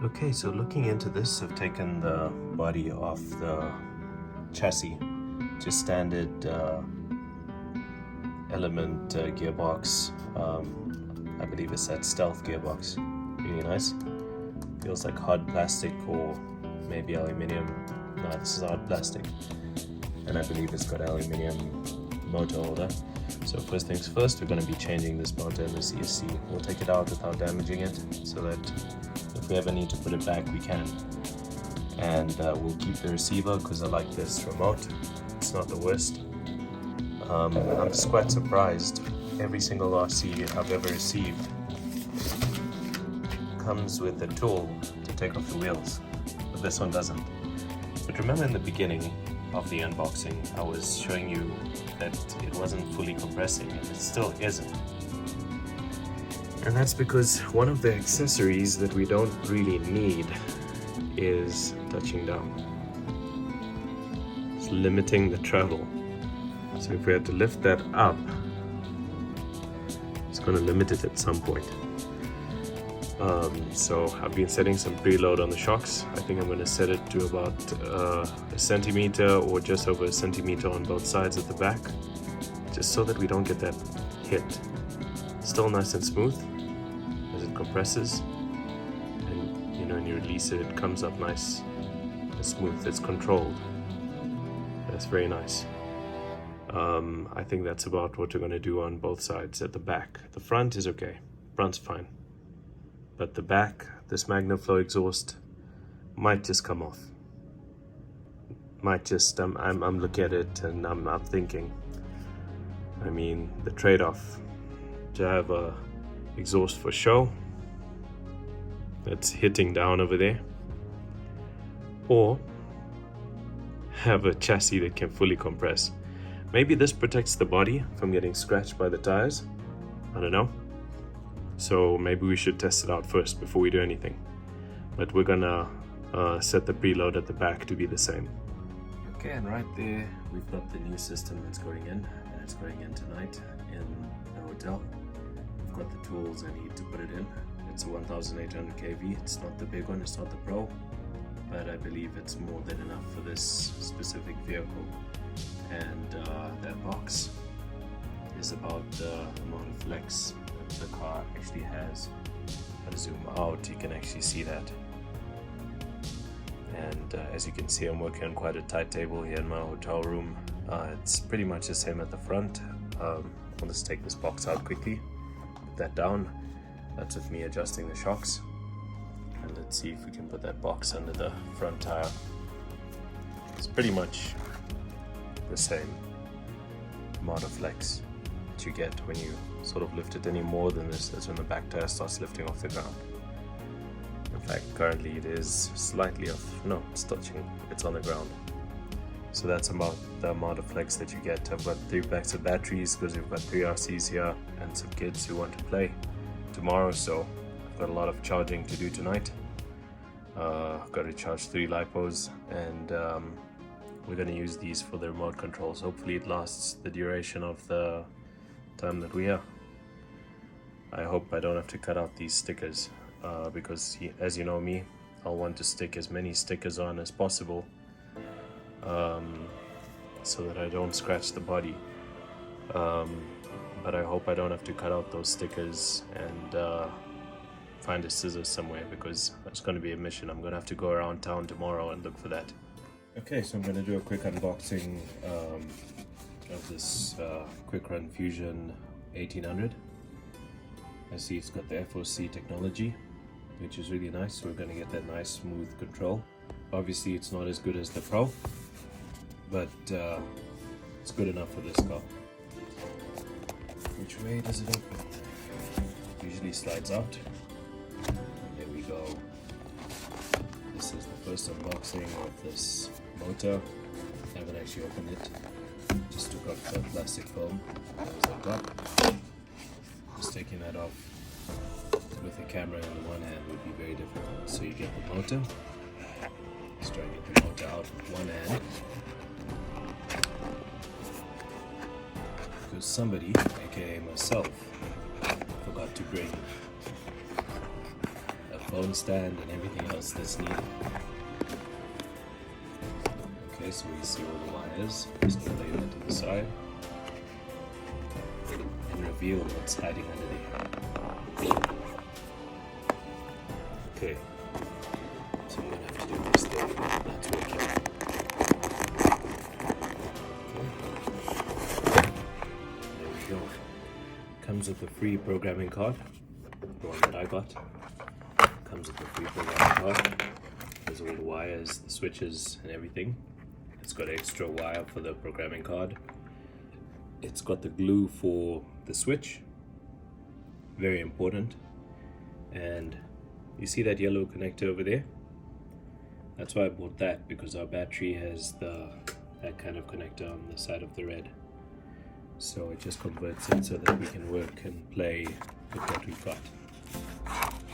Okay, so looking into this, I've taken the body off the chassis, just standard element gearbox. I believe it's that stealth gearbox. Really nice. Feels like hard plastic or maybe aluminium. No, this is hard plastic. And I believe it's got aluminium motor holder. So first things first, we're going to be changing this motor in the CSC. We'll take it out without damaging it, so that if we ever need to put it back, we can. And we'll keep the receiver because I like this remote. It's not the worst. I'm just quite surprised. Every single RC I've ever received comes with a tool to take off the wheels, but this one doesn't. But remember in the beginning of the unboxing, I was showing you that it wasn't fully compressing, and it still isn't. And that's because one of the accessories that we don't really need is touching down. It's limiting the travel. So if we had to lift that up, it's going to limit it at some point. So I've been setting some preload on the shocks. I think I'm going to set it to about a centimeter or just over a centimeter on both sides at the back, just so that we don't get that hit. Still nice and smooth as it compresses, and you know, when you release it, it comes up nice and smooth. It's controlled. That's very nice. I think that's about what we're going to do on both sides at the back. The front is okay. Front's fine. But the back, this MagnaFlow exhaust might just come off. Might just, I'm looking at it and I'm thinking, I mean, the trade-off to have a exhaust for show that's hitting down over there, or have a chassis that can fully compress. Maybe this protects the body from getting scratched by the tires. I don't know. So maybe we should test it out first before we do anything. But we're gonna set the preload at the back to be the same. Okay, and right there we've got the new system that's going in, and it's going in tonight in the hotel. I've got the tools I need to put it in. It's a 1800 kV. It's not the big one, it's not the Pro, but I believe it's more than enough for this specific vehicle. And that box is about the amount of flex the car actually has. I'll zoom out, you can actually see that. And as you can see, I'm working on quite a tight table here in my hotel room. It's pretty much the same at the front. I'll just take this box out quickly, put that down. That's with me adjusting the shocks. And let's see if we can put that box under the front tire. It's pretty much the same amount of flex that you get when you sort of lift it any more than this. That's when the back tire starts lifting off the ground. In fact, currently it is slightly off. No, it's touching. It's on the ground. So that's about the amount of flex that you get. I've got 3 packs of batteries because we've got 3 RCs here and some kids who want to play tomorrow. So I've got a lot of charging to do tonight. I've got to charge 3 lipos, and we're going to use these for the remote controls. Hopefully it lasts the duration of the time that we're here. I hope I don't have to cut out these stickers because as you know me, I'll want to stick as many stickers on as possible so that I don't scratch the body. But I hope I don't have to cut out those stickers and find a scissors somewhere, because that's going to be a mission. I'm going to have to go around town tomorrow and look for that. Okay, so I'm going to do a quick unboxing of this Quickrun Fusion 1800. I see it's got the FOC technology, which is really nice. So we're going to get that nice smooth control. Obviously it's not as good as the Pro, but it's good enough for this car. Which way does it open? It usually slides out. There we go. This is the first unboxing of this motor. I haven't actually opened it. Just took off the plastic film that was on top. Just taking that off with the camera in one hand would be very difficult. So you get the motor. Let's try and get the motor out with one hand. Because somebody, aka myself, forgot to bring a phone stand and everything else that's needed. Okay, so we see all the wires. Just gonna lay that to the side and reveal what's hiding under there. Okay, so I'm gonna have to do this thing that's working. Okay. There we go. Comes with a free programming card, the one that I got. Comes with a free programming card. There's all the wires, the switches, and everything. It's got extra wire for the programming card. It's got the glue for the switch, very important. And you see that yellow connector over there? That's why I bought that, because our battery has that kind of connector on the side of the red. So it just converts it so that we can work and play with what we've got.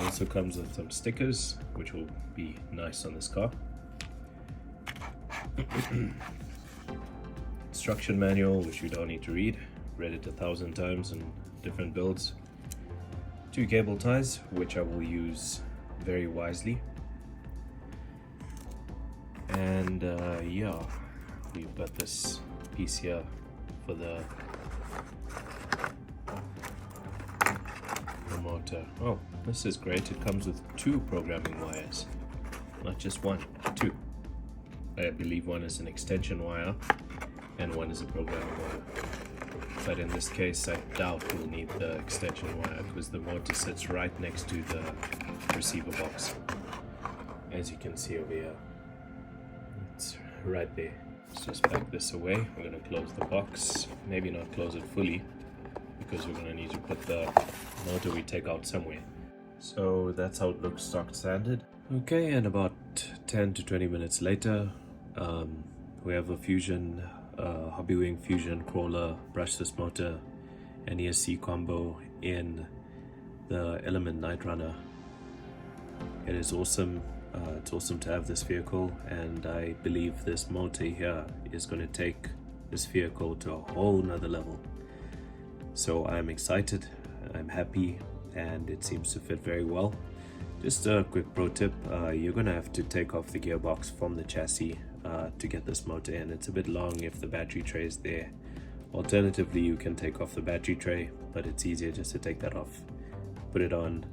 Also comes with some stickers, which will be nice on this car. Instruction manual, which you don't need to read. Read it 1,000 times in different builds. 2 cable ties, which I will use very wisely. And yeah, we've got this piece here for the motor. Oh, this is great. It comes with 2 programming wires, not just 1, 2. I believe one is an extension wire and one is a programming wire. But in this case, I doubt we'll need the extension wire because the motor sits right next to the receiver box. As you can see over here, it's right there. Let's just pack this away. We're going to close the box, maybe not close it fully because we're going to need to put the motor we take out somewhere. So that's how it looks stock standard. Okay, and about 10 to 20 minutes later, we have a Fusion, Hobby Wing Fusion crawler, brushless motor, and ESC combo in the Element Night Runner. It is awesome. It's awesome to have this vehicle, and I believe this motor here is going to take this vehicle to a whole nother level. So I'm excited, I'm happy, and it seems to fit very well. Just a quick pro tip, you're going to have to take off the gearbox from the chassis to get this motor in. It's a bit long if the battery tray is there. Alternatively, you can take off the battery tray, but it's easier just to take that off, put it on,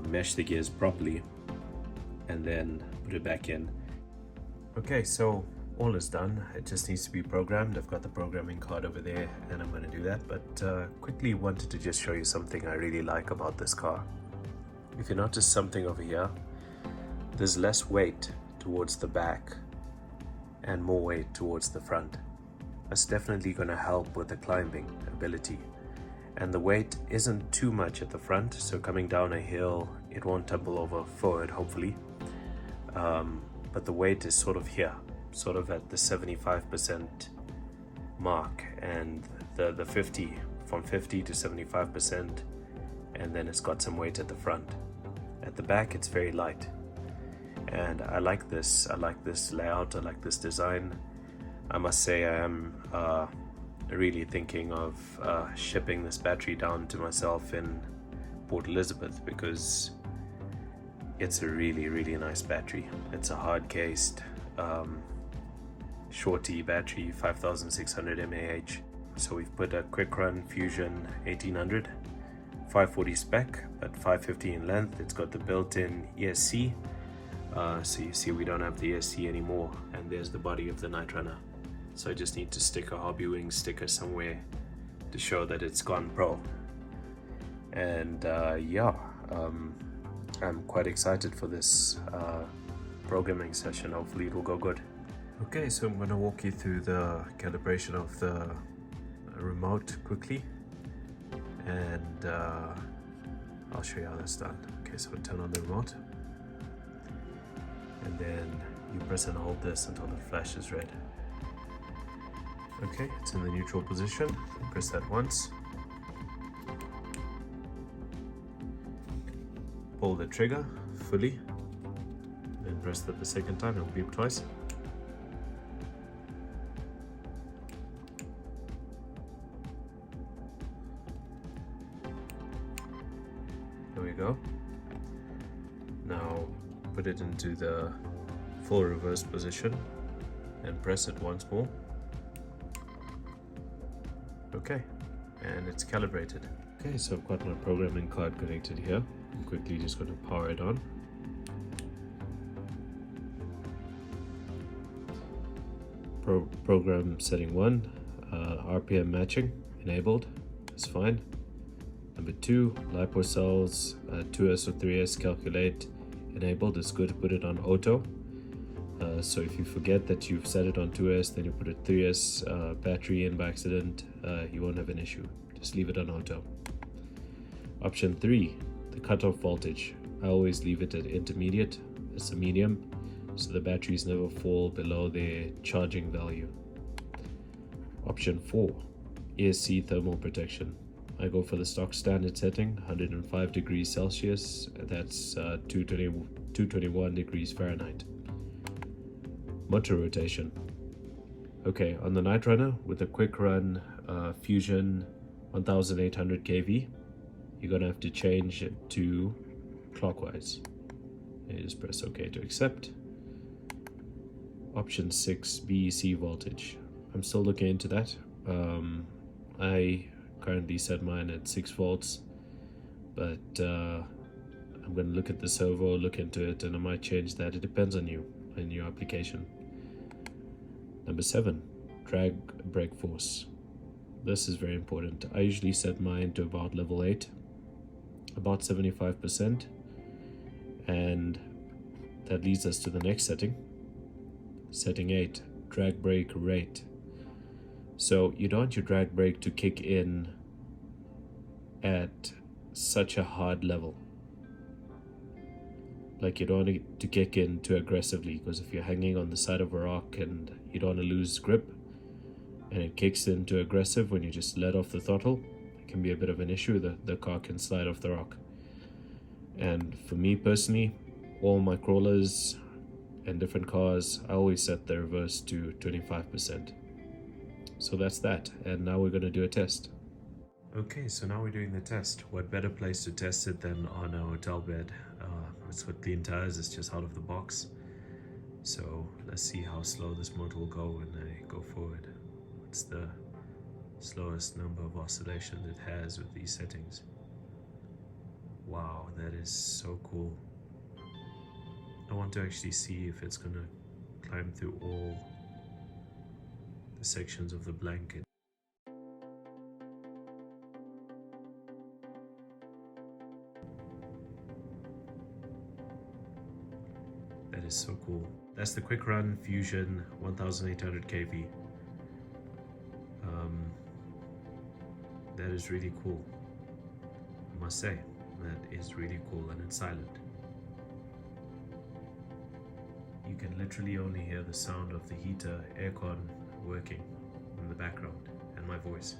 mesh the gears properly, and then put it back in. Okay, so all is done. It just needs to be programmed. I've got the programming card over there and I'm going to do that, but quickly wanted to just show you something I really like about this car. If you notice something over here, there's less weight towards the back and more weight towards the front. That's definitely going to help with the climbing ability. And the weight isn't too much at the front, so coming down a hill, it won't tumble over forward, hopefully. But the weight is sort of here, sort of at the 75% mark, and the 50, from 50 to 75%, and then it's got some weight at the front. At the back, it's very light. And I like this layout, I like this design. I must say I am really thinking of shipping this battery down to myself in Port Elizabeth because it's a really nice battery. It's a hard-cased shorty battery, 5600 mAh. So we've put a Quickrun Fusion 1800, 540 spec, but 550 in length. It's got the built-in ESC. So you see we don't have the ESC anymore, and there's the body of the Night Runner. So I just need to stick a Hobby Wing sticker somewhere to show that it's gone pro. And yeah, I'm quite excited for this programming session. Hopefully it will go good. Okay, so I'm going to walk you through the calibration of the remote quickly, and I'll show you how that's done. Okay, so turn on the remote, and then you press and hold this until it flashes red. Okay, it's in the neutral position. Press that once. Pull the trigger fully, then press that the second time, it'll beep twice. There we go. Now put it into the full reverse position and press it once more. Okay, and it's calibrated. Okay, so I've got my programming card connected here. I'm quickly just going to power it on. Program setting 1, RPM matching enabled, is fine. Number 2, LiPo cells 2S or 3S calculate enabled. It's good to put it on auto. So if you forget that you've set it on 2S, then you put a 3S battery in by accident, you won't have an issue. Just leave it on auto. Option 3, the cutoff voltage. I always leave it at intermediate. It's a medium, so the batteries never fall below their charging value. Option 4, ESC thermal protection. I go for the stock standard setting, 105 degrees Celsius, that's 221 degrees Fahrenheit. Motor rotation. Okay, on the Night Runner with the Quickrun Fusion 1800 kV, you're gonna have to change it to clockwise. And just press OK to accept. Option 6, BEC voltage. I'm still looking into that. I currently set mine at 6 volts, but I'm going to look at the servo, look into it, and I might change that. It depends on you and your application. Number 7, drag brake force. This is very important. I usually set mine to about level 8, about 75%, and that leads us to the next setting. Setting 8, drag brake rate. So you don't want your drag brake to kick in at such a hard level. Like, you don't want it to kick in too aggressively, because if you're hanging on the side of a rock and you don't want to lose grip and it kicks in too aggressive when you just let off the throttle, it can be a bit of an issue. The car can slide off the rock. And for me personally, all my crawlers and different cars, I always set the reverse to 25%. So that's that, and now we're going to do a test. Okay, so now we're doing the test. What better place to test it than on a hotel bed? It's with clean tires, it's just out of the box. So let's see how slow this motor will go when I go forward. What's the slowest number of oscillations it has with these settings? Wow, that is so cool. I want to actually see if it's gonna climb through all the sections of the blanket. That is so cool. That's the Quickrun Fusion 1800 kV. That is really cool. I must say, that is really cool, and it's silent. You can literally only hear the sound of the heater, aircon working in the background, and my voice.